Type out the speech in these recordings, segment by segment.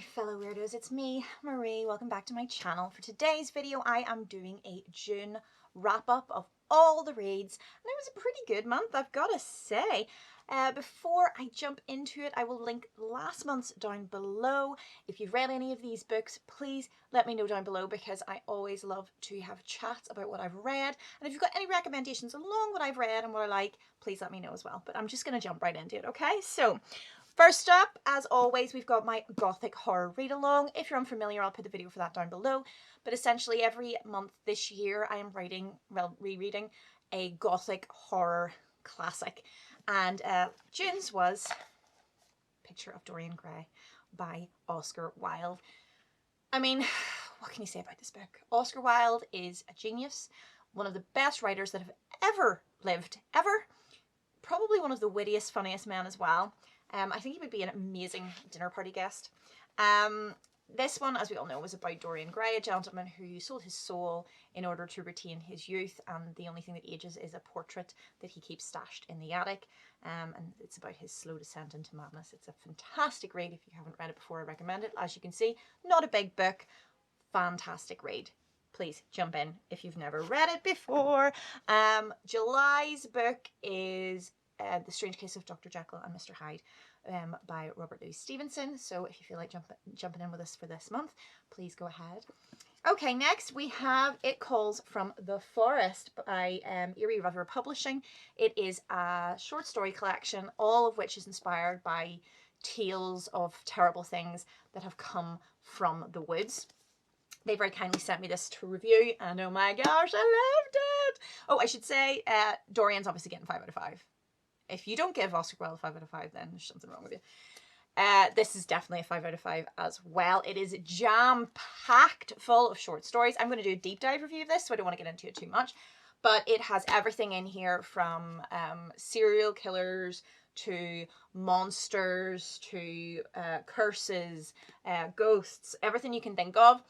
fellow weirdos, it's me, Marie. Welcome back to my channel. For today's video, I am doing a June wrap-up of all the reads, and it was a pretty good month, I've got to say. Before I jump into it, I will link last month's down below. If you've read any of these books, please let me know down below, because I always love to have chats about what I've read. And if you've got any recommendations along what I've read and what I like, please let me know as well. But I'm just going to jump right into it, okay? So, first up, as always, we've got my gothic horror read-along. If you're unfamiliar, I'll put the video for that down below. But essentially every month this year, I am rereading a gothic horror classic. And June's was Picture of Dorian Gray by Oscar Wilde. I mean, what can you say about this book? Oscar Wilde is a genius, one of the best writers that have ever lived, ever. Probably one of the wittiest, funniest men as well. I think he would be an amazing dinner party guest. This one, as we all know, was about Dorian Gray, a gentleman who sold his soul in order to retain his youth, and the only thing that ages is a portrait that he keeps stashed in the attic. And it's about his slow descent into madness. It's a fantastic read. If you haven't read it before, I recommend it. As you can see, not a big book, fantastic read. Please jump in if you've never read it before. July's book is The Strange Case of Dr. Jekyll and Mr. Hyde by Robert Louis Stevenson. So if you feel like jumping in with us for this month, please go ahead. Okay, next we have It Calls from the Forest by Erie River Publishing. It is a short story collection, all of which is inspired by tales of terrible things that have come from the woods. They very kindly sent me this to review, and oh my gosh, I loved it! Oh, I should say, Dorian's obviously getting 5 out of 5. If you don't give Oscar Wilde 5 out of 5, then there's something wrong with you. This is definitely a 5 out of 5 as well. It is jam-packed full of short stories. I'm going to do a deep dive review of this, so I don't want to get into it too much. But it has everything in here from serial killers to monsters to curses, ghosts, everything you can think of.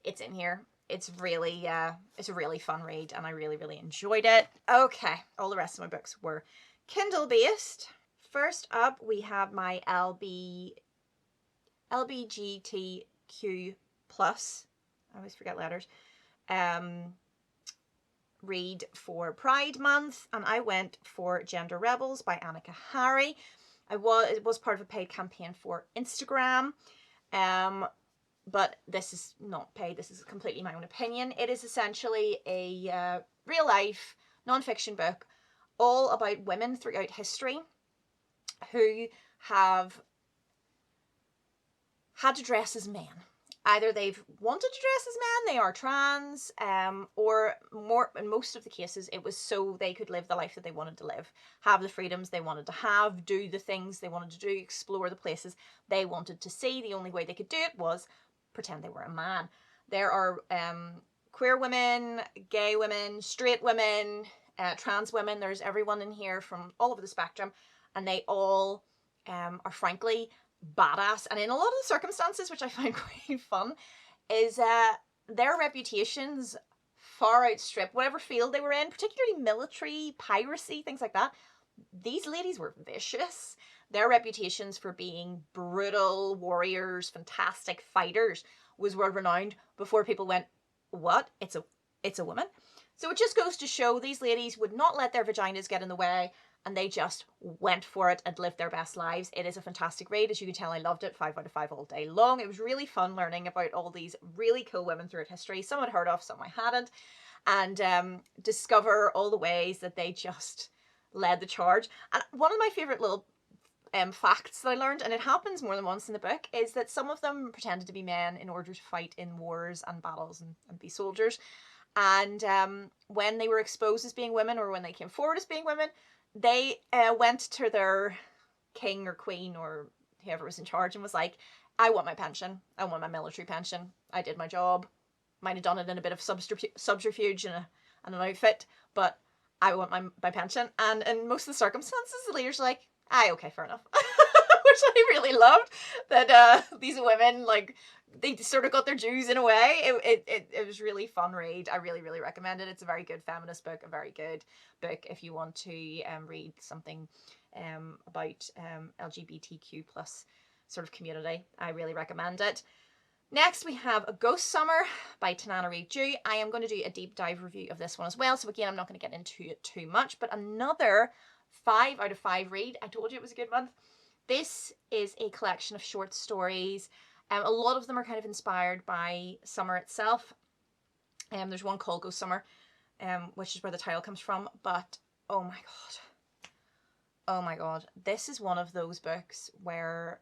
It's in here. It's a really fun read, and I really enjoyed it. Okay, all the rest of my books were Kindle based. First up, we have my LBGTQ plus. I always forget letters. Read for Pride Month, and I went for Gender Rebels by Anneka. It was part of a paid campaign for Instagram. But this is not paid. This is completely my own opinion. It is essentially a real life non-fiction book all about women throughout history who have had to dress as men. Either they've wanted to dress as men, they are trans, or in most of the cases it was so they could live the life that they wanted to live, have the freedoms they wanted to have, do the things they wanted to do, explore the places they wanted to see. The only way they could do it was pretend they were a man. There are queer women, gay women, straight women, trans women. There's everyone in here from all over the spectrum, and they all are frankly badass. And in a lot of the circumstances, which I find quite fun, is their reputations far outstrip whatever field they were in, particularly military, piracy, things like that. These ladies were vicious. Their reputations for being brutal warriors, fantastic fighters, was world renowned before people went, what? It's a woman? So it just goes to show these ladies would not let their vaginas get in the way, and they just went for it and lived their best lives. It is a fantastic read. As you can tell, I loved it. 5 out of 5 all day long. It was really fun learning about all these really cool women throughout history. Some I'd heard of, some I hadn't. And discover all the ways that they just led the charge. And one of my favourite little facts that I learned, and it happens more than once in the book, is that some of them pretended to be men in order to fight in wars and battles and be soldiers. And when they were exposed as being women, or when they came forward as being women, they went to their king or queen or whoever was in charge and was like, I want my pension. I want my military pension. I did my job. Might have done it in a bit of subterfuge and an outfit, but I want my pension. And in most of the circumstances, the leader's like, aye, okay, fair enough. Which I really loved, that these women, like, they sort of got their dues in a way. It was really fun read. I really recommend it. It's a very good feminist book, a very good book if you want to read something about LGBTQ plus sort of community. I really recommend it. Next, we have A Ghost Summer by Tananarive. I am going to do a deep dive review of this one as well. So again, I'm not going to get into it too much, but another 5 out of 5 read. I told you it was a good month. This is a collection of short stories. A lot of them are kind of inspired by summer itself. There's one called Ghost Summer, which is where the title comes from. But oh my god, this is one of those books where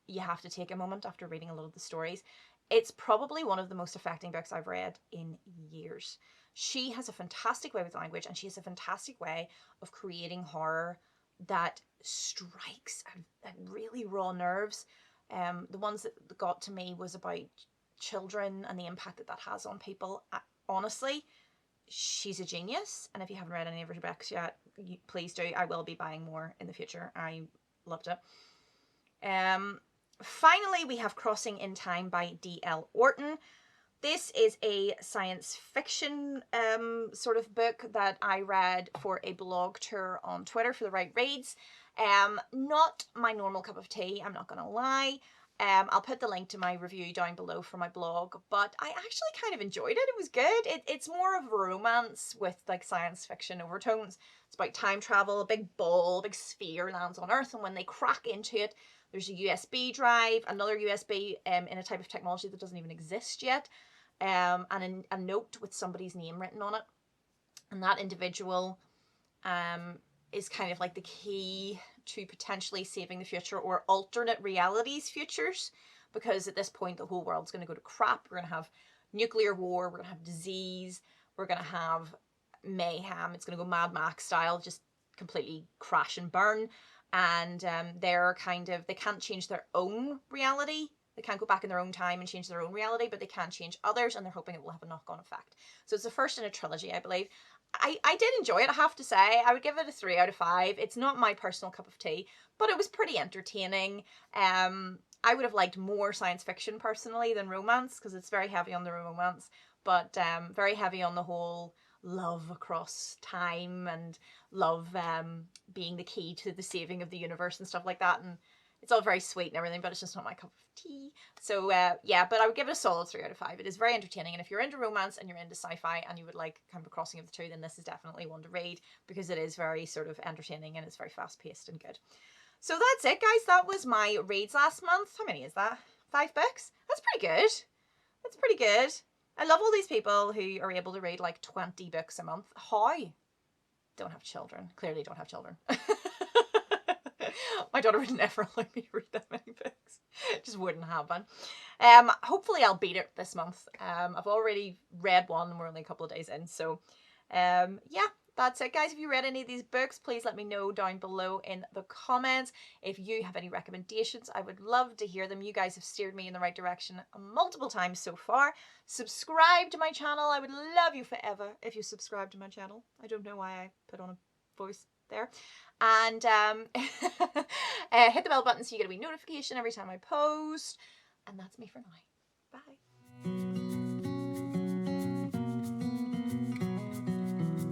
you have to take a moment after reading a lot of the stories. It's probably one of the most affecting books I've read in years. She has a fantastic way with language, and she has a fantastic way of creating horror that strikes at really raw nerves. The ones that got to me was about children and the impact that has on people. Honestly, she's a genius, and if you haven't read any of her books yet, please do. I will be buying more in the future. I loved it. Finally, we have Crossing in Time by D.L.Orton. This is a science fiction sort of book that I read for a blog tour on Twitter for the right reads. Not my normal cup of tea, I'm not going to lie. I'll put the link to my review down below for my blog, but I actually kind of enjoyed it. It was good. It's more of a romance with like science fiction overtones. It's about time travel. A big ball, a big sphere lands on Earth, and when they crack into it, there's a USB drive, another USB in a type of technology that doesn't even exist yet, and a note with somebody's name written on it. And that individual is kind of like the key to potentially saving the future, or alternate realities futures, because at this point the whole world's going to go to crap. We're going to have nuclear war, we're going to have disease, we're going to have mayhem. It's going to go Mad Max style, just completely crash and burn. And they can't change their own reality. They can't go back in their own time and change their own reality, but they can change others, and they're hoping it will have a knock-on effect. So it's the first in a trilogy, I believe. I did enjoy it, I have to say. I would give it a 3 out of 5. It's not my personal cup of tea, but it was pretty entertaining. I would have liked more science fiction personally than romance, because it's very heavy on the romance, but very heavy on the whole love across time and love being the key to the saving of the universe and stuff like that. And it's all very sweet and everything, but it's just not my cup of tea. So yeah, but I would give it a solid 3 out of 5. It is very entertaining, and if you're into romance and you're into sci-fi and you would like kind of a crossing of the two, then this is definitely one to read, because it is very sort of entertaining and it's very fast-paced and good. So that's it, guys. That was my reads last month. How many is that? 5 books? That's pretty good. That's pretty good. I love all these people who are able to read like 20 books a month. How? Don't have children. Clearly don't have children. My daughter would never allow me to read that many books. It just wouldn't happen. Hopefully I'll beat it this month. I've already read one and we're only a couple of days in. So yeah, that's it, guys. If you read any of these books, please let me know down below in the comments. If you have any recommendations, I would love to hear them. You guys have steered me in the right direction multiple times so far. Subscribe to my channel. I would love you forever if you subscribe to my channel. I don't know why I put on a voice there. And hit the bell button so you get a wee notification every time I post. And that's me for now. Bye.